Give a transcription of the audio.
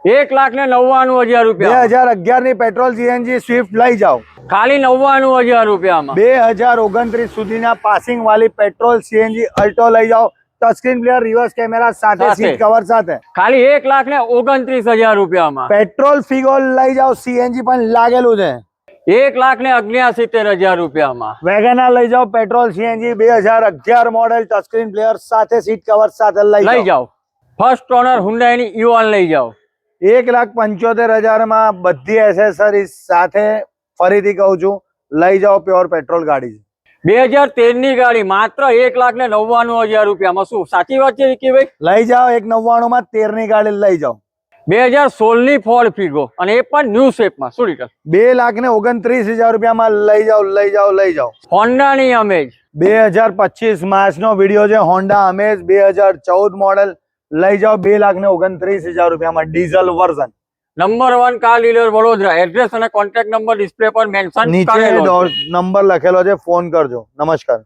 1,99,000 રૂપિયા 2011 ની petrol CNG Swift લઈ જાઓ ખાલી 99,000 રૂપિયામાં 2029 સુધીના પાસિંગ વાળી પેટ્રોલ સીએનજી અલ્ટો લઈ જાઓ ટચસ્ક્રીન પ્લેયર રિવર્સ કેમેરા સાથે સીટ કવર સાથે ખાલી 1,29,000 રૂપિયામાં પેટ્રોલ ફિગો લઈ જાઓ સીએનજી પણ લાગેલું છે 1,79,000 રૂપિયામાં વેગેનાર લઈ જાઓ petrol CNG 2011 model touchscreen player સાથે સીટ કવર સાથે લઈ જાઓ ફર્સ્ટ ઓનર હુન્ડાઈ ની ઇઓન લઈ જાઓ 1,75,000 માં બધી એસેસરીઝ સાથે ફરીથી કહું છું લઈ જાઓ પ્યોર પેટ્રોલ ગાડી 2013 ની ગાડી માત્ર 1,99,000 રૂપિયામાં શું સાચી વાત છે વિકીભાઈ લઈ જાઓ 1,99 માં 13 ની ગાડી લઈ જાઓ 2016 ની ફોર્ડ ફિગો અને એ પણ ન્યુ શેપમાં શું રિટર્ન 2,29,000 રૂપિયામાં લઈ જાઓ હોન્ડા ની અમેજ 2025 માર્ચ નો વિડીયો છે હોન્ડા અમેજ 2014 મોડેલ લઈ જાઓ 2,29,000 રૂપિયામાં diesel version number 1 car dealer Vadodara address અને કોન્ટેક્ટ નંબર ડિસ્પ્લે પર મેન્શન નીચે નંબર લખેલો છે ફોન કરજો નમસ્કાર